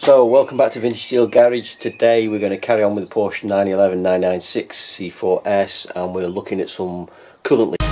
So welcome back to Vintage Steel Garage. Today we're going to carry on with the Porsche 911 996 C4s and we're looking at some coolant leaks.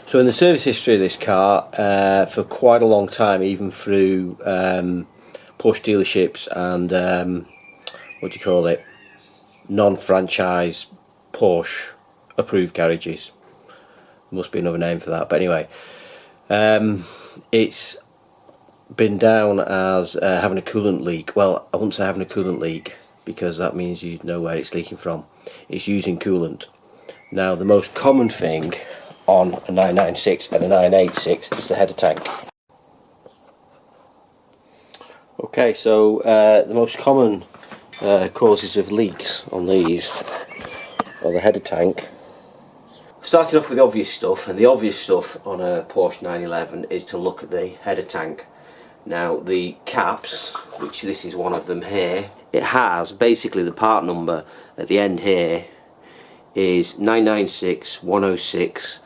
So in the service history of this car, for quite a long time, even through Porsche dealerships and non-franchise Porsche approved garages. There must be another name for that, but anyway. It's been down as having a coolant leak. Well, I wouldn't say having a coolant leak because that means you know where it's leaking from. It's using coolant. Now the most common thing on a 996 and a 986 is the header tank. Okay, so the most common causes of leaks on these are the header tank. Starting off with the obvious stuff, and the obvious stuff on a Porsche 911 is to look at the header tank. Now the caps, which this is one of them here, it has basically the part number at the end here is 996 106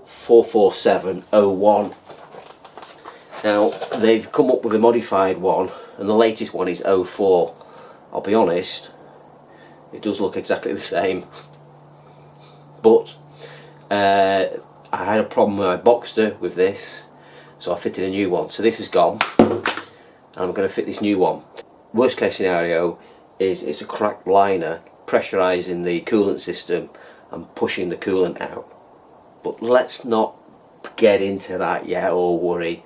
44701. Now they've come up with a modified one and the latest one is 04. I'll be honest, it does look exactly the same. But I had a problem with my Boxster with this, so I fitted a new one. So this is gone, and I'm going to fit this new one. Worst case scenario is it's a cracked liner pressurising the coolant system and pushing the coolant out. But let's not get into that yet or worry,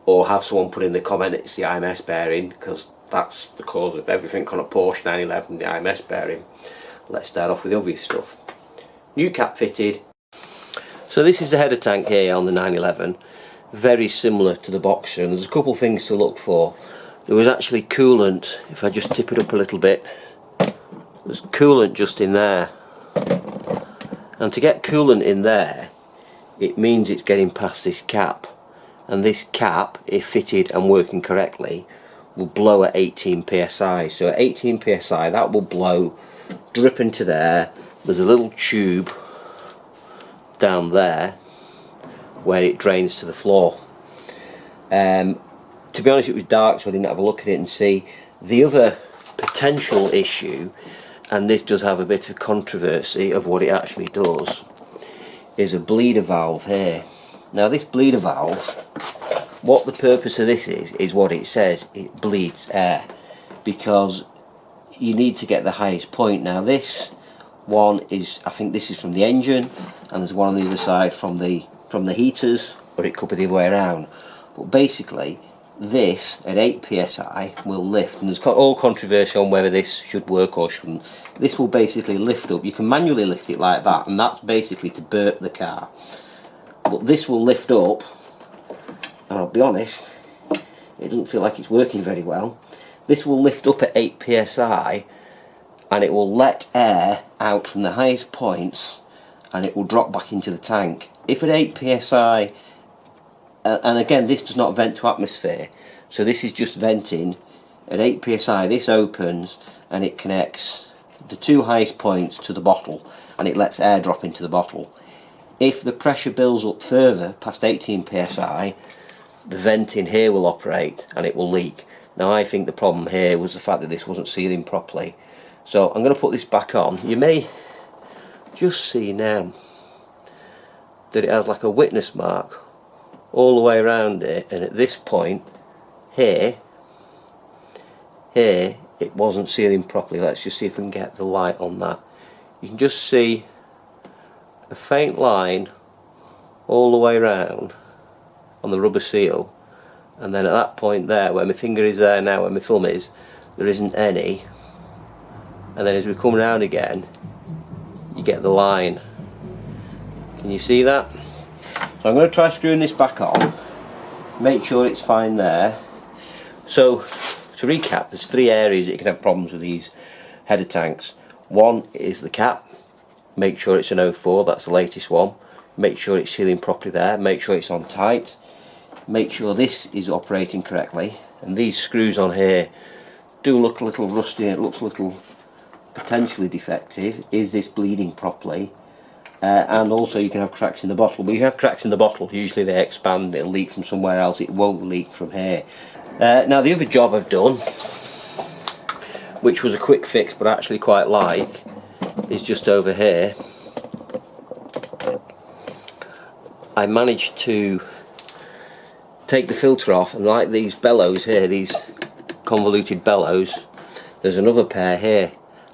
or have someone put in the comment it's the IMS bearing, because that's the cause of everything on a Porsche 911, the IMS bearing. Let's start off with the obvious stuff. New cap fitted. So this is the header tank here on the 911, very similar to the Boxster, and there's a couple things to look for. There was actually coolant, if I just tip it up a little bit, there's coolant just in there, and to get coolant in there it means it's getting past this cap, and this cap, if fitted and working correctly, will blow at 18 psi. So at 18 psi that will blow, drip into there. There's a little tube down there where it drains to the floor. To be honest, it was dark, so I didn't have a look at it and see. The other potential issue, and this does have a bit of controversy of what it actually does, is a bleeder valve here. Now this bleeder valve, what the purpose of this is what it says, it bleeds air, because you need to get the highest point. Now this one is, I think this is from the engine, and there's one on the other side from the heaters, or it could be the other way around. But basically this at 8 psi will lift, and there's all controversy on whether this should work or shouldn't. This will basically lift up. You can manually lift it like that, and that's basically to burp the car. But this will lift up, and I'll be honest, it doesn't feel like it's working very well. This will lift up at 8 psi and it will let air out from the highest points and it will drop back into the tank. If at 8 psi, and again this does not vent to atmosphere, so this is just venting, at 8 psi this opens and it connects the two highest points to the bottle and it lets air drop into the bottle. If the pressure builds up further past 18 psi, the vent in here will operate and it will leak. Now I think the problem here was the fact that this wasn't sealing properly. So I'm going to put this back on. You may just see now that it has like a witness mark all the way around it, and at this point here it wasn't sealing properly. Let's just see if we can get the light on that. You can just see a faint line all the way around on the rubber seal, and then at that point there where my finger is there now, where my thumb is, there isn't any. And then as we come round again, you get the line. Can you see that? So I'm going to try screwing this back on, make sure it's fine there. So to recap, there's three areas that you can have problems with these header tanks. One is the cap, make sure it's an 04, that's the latest one. Make sure it's sealing properly there, make sure it's on tight, make sure this is operating correctly, and these screws on here do look a little rusty, it looks a little potentially defective. Is this bleeding properly? and also you can have cracks in the bottle. But if you have cracks in the bottle, usually they expand, it'll leak from somewhere else, it won't leak from here. Now the other job I've done, which was a quick fix but I actually quite like, is just over here. I managed to take the filter off, and like these bellows here, these convoluted bellows, there's another pair here,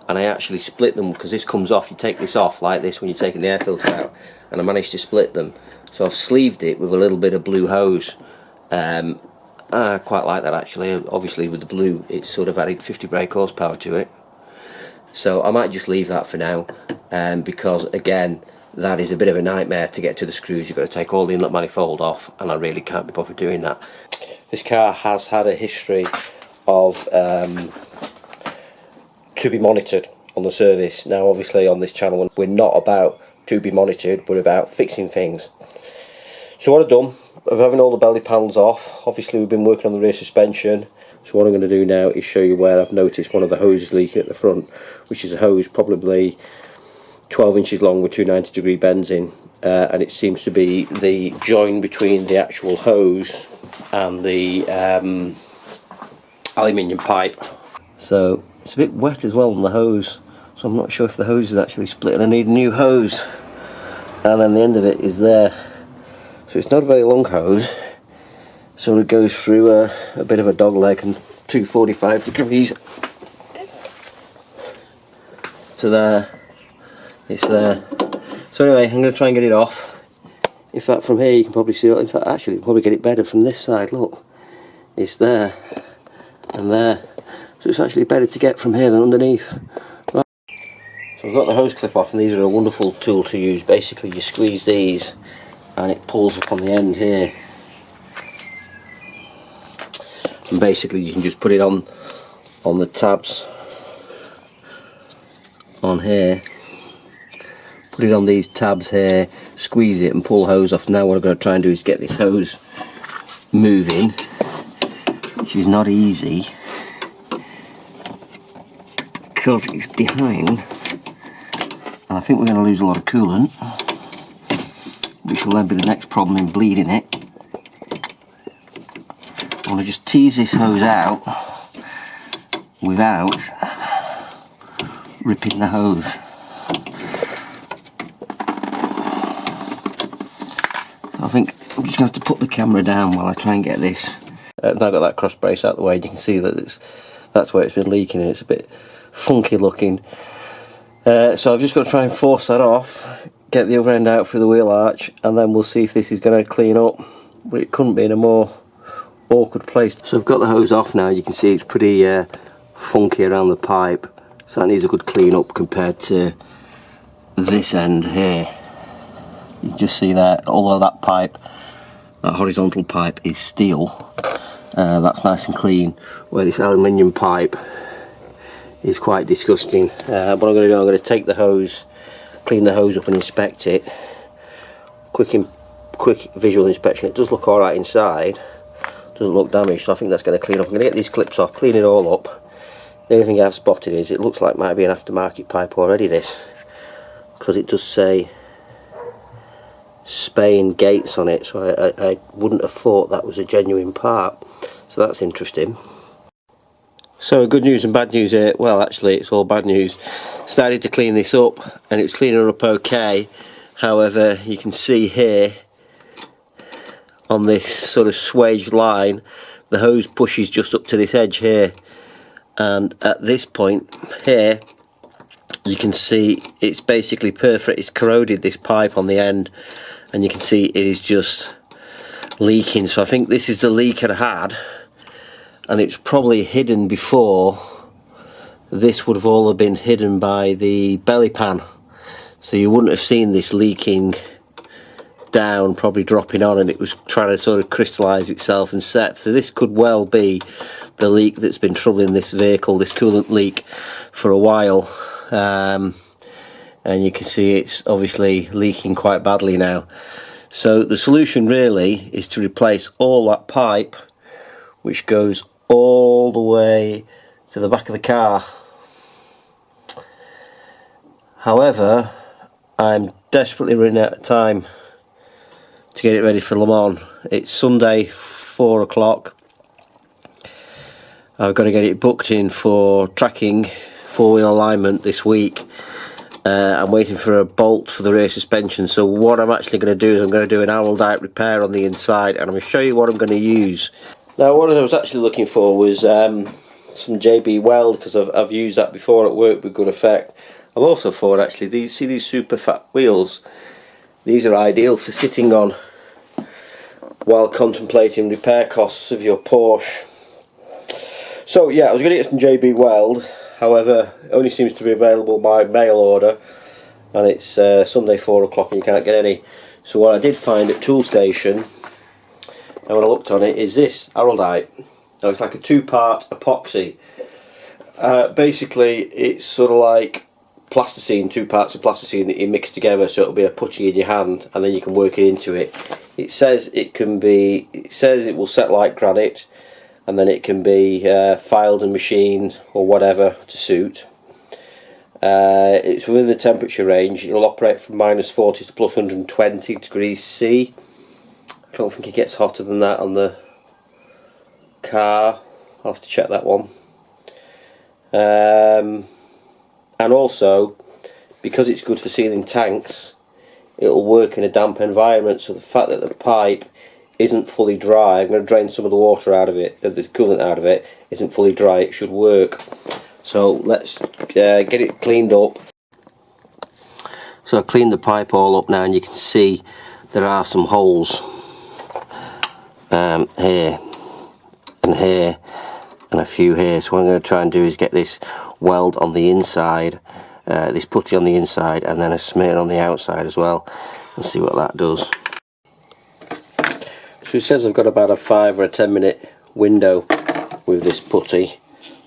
and I actually split them because this comes off. You take this off like this when you're taking the air filter out, and I managed to split them. So I've sleeved it with a little bit of blue hose. I quite like that actually. Obviously with the blue it's sort of added 50 brake horsepower to it. So I might just leave that for now, because again that is a bit of a nightmare to get to the screws. You've got to take all the inlet manifold off, and I really can't be bothered doing that. This car has had a history of to be monitored on the service. Now obviously on this channel we're not about to be monitored, we're about fixing things. So what I've done, of having all the belly panels off, obviously we've been working on the rear suspension. So what I'm going to do now is show you where I've noticed one of the hoses leaking at the front, which is a hose probably 12 inches long with two 90-degree bends in, and it seems to be the join between the actual hose and the aluminium pipe. So it's a bit wet as well on the hose, so I'm not sure if the hose is actually split and I need a new hose. And then the end of it is there. So it's not a very long hose, so it goes through a bit of a dog leg and 245 degrees to there. It's there. So anyway, I'm going to try and get it off. In fact, from here you can probably see it. In fact, actually you can probably get it better from this side. Look, it's there and there. So it's actually better to get from here than underneath. Right. So I've got the hose clip off, and these are a wonderful tool to use. Basically you squeeze these and it pulls up on the end here, and basically you can just put it on the tabs on here, put it on these tabs here, squeeze it and pull the hose off. Now what I'm going to try and do is get this hose moving, which is not easy because it's behind, and I think we're going to lose a lot of coolant, which will then be the next problem in bleeding it. I want to just tease this hose out without ripping the hose. So I think I'm just going to have to put the camera down while I try and get this. Now I've got that cross brace out of the way, and you can see that that's where it's been leaking, and it's a bit funky looking. So I've just got to try and force that off, get the other end out through the wheel arch, and then we'll see if this is going to clean up. But it couldn't be in a more awkward place. So I've got the hose off now. You can see it's pretty funky around the pipe, so that needs a good clean up compared to this end here. You can just see that, although that pipe, that horizontal pipe, is steel, that's nice and clean, where this aluminium pipe is quite disgusting. What I'm going to do, I'm going to take the hose, clean the hose up and inspect it. Quick visual inspection. It does look alright inside, doesn't look damaged, so I think that's going to clean up. I'm going to get these clips off, clean it all up. The only thing I've spotted is it looks like it might be an aftermarket pipe already, this, because it does say Spain Gates on it, so I wouldn't have thought that was a genuine part, so that's interesting. So good news and bad news here. Well, actually it's all bad news. Started to clean this up and it's cleaning up okay. However, you can see here on this sort of swaged line, the hose pushes just up to this edge here, and at this point here you can see it's basically perforated, it's corroded this pipe on the end, and you can see it is just leaking. So I think this is the leak I had, and it's probably hidden before. This would have all been hidden by the belly pan, so you wouldn't have seen this leaking down, probably dropping on, and it was trying to sort of crystallise itself and set. So this could well be the leak that's been troubling this vehicle, this coolant leak, for a while. And you can see it's obviously leaking quite badly now. So the solution really is to replace all that pipe, which goes all the way to the back of the car. However, I'm desperately running out of time to get it ready for Le Mans. It's Sunday, 4 o'clock. I've got to get it booked in for tracking, four-wheel alignment this week. I'm waiting for a bolt for the rear suspension, so what I'm actually going to do is I'm going to do an Araldite repair on the inside, and I'm going to show you what I'm going to use. Now, what I was actually looking for was some JB Weld, because I've used that before at work with good effect. I've also thought, actually, these super fat wheels, these are ideal for sitting on while contemplating repair costs of your Porsche. So yeah, I was going to get some JB Weld. However, it only seems to be available by mail order, and it's Sunday 4 o'clock and you can't get any. So what I did find at Toolstation, and when I looked on it, is this Araldite. Now it's like a two-part epoxy. Basically, it's sort of like plasticine, two parts of plasticine that you mix together, so it'll be a putty in your hand, and then you can work it into it. It says it will set like granite, and then it can be filed and machined or whatever to suit. It's within the temperature range. It'll operate from -40 to plus 120 degrees C. I don't think it gets hotter than that on the car. I'll have to check that one. And also, because it's good for sealing tanks, it'll work in a damp environment, so the fact that the pipe isn't fully dry, I'm going to drain some of the water out of it, the coolant out of it, isn't fully dry, it should work. So let's get it cleaned up. So I've cleaned the pipe all up now, and you can see there are some holes here and here and a few here. So what I'm going to try and do is get this weld on the inside, this putty on the inside, and then a smear on the outside as well, and see what that does. So it says I've got about a 5 or a 10 minute window with this putty,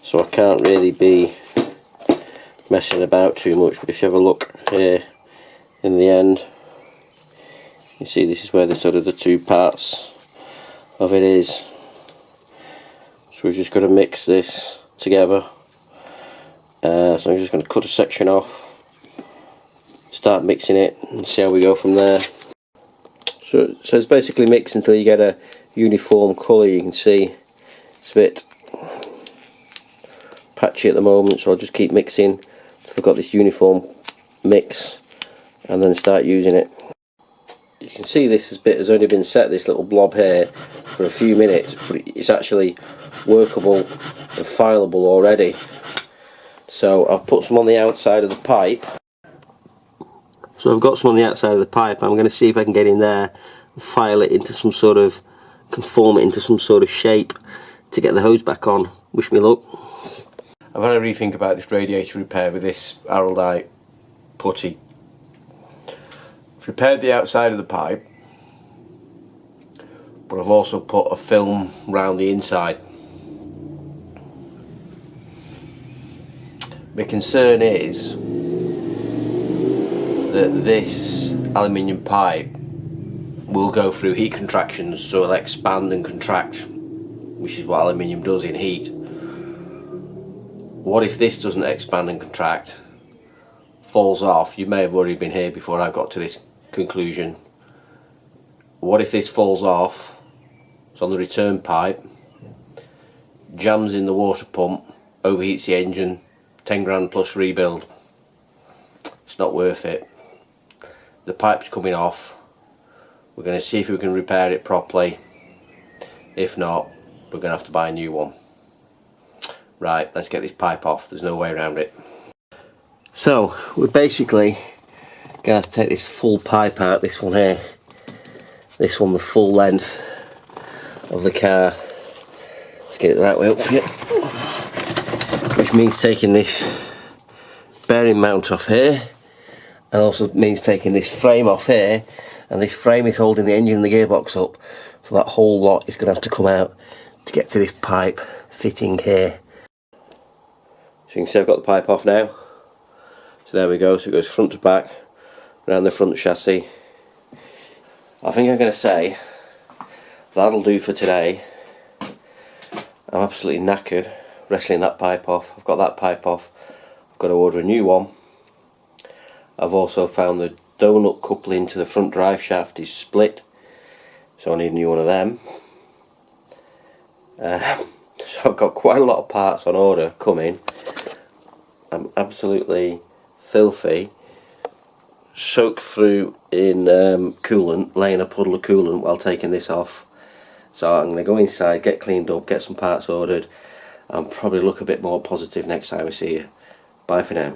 so I can't really be messing about too much. But if you have a look here in the end, you see this is where the sort of the two parts of it is. So we've just got to mix this together. So I'm just going to cut a section off, start mixing it, and see how we go from there. So it's basically mix until you get a uniform colour. You can see it's a bit patchy at the moment, so I'll just keep mixing until I've got this uniform mix, and then start using it. You can see this bit has only been set, this little blob here, for a few minutes, but it's actually workable and fileable already. So I've put some on the outside of the pipe. So I've got some on the outside of the pipe. I'm going to see if I can get in there and file it into some sort of, conform it into some sort of shape to get the hose back on. Wish me luck. I've had a rethink about this radiator repair with this Araldite putty. I've repaired the outside of the pipe, but I've also put a film round the inside. My concern is that this aluminium pipe will go through heat contractions, so it'll expand and contract, which is what aluminium does in heat. What if this doesn't expand and contract, falls off? You may have already been here before I got to this conclusion. What if this falls off, it's on the return pipe, jams in the water pump, overheats the engine, 10 grand plus rebuild? It's not worth it. The pipe's coming off. We're going to see if we can repair it properly. If not, we're going to have to buy a new one. Right, let's get this pipe off. There's no way around it. So we're basically going to have to take this full pipe out, this one here. This one the full length of the car. Let's get it the right way up for you. Which means taking this bearing mount off here, and also means taking this frame off here, and this frame is holding the engine and the gearbox up, so that whole lot is going to have to come out to get to this pipe fitting here. So you can see I've got the pipe off now. So there we go, so it goes front to back, around the front chassis. I think I'm going to say that'll do for today. I'm absolutely knackered wrestling that pipe off. I've got that pipe off. I've got to order a new one. I've also found the donut coupling to the front drive shaft is split, so I need a new one of them. So I've got quite a lot of parts on order coming. I'm absolutely filthy, soaked through in coolant, laying a puddle of coolant while taking this off. So I'm going to go inside, get cleaned up, get some parts ordered, and probably look a bit more positive next time I see you. Bye for now.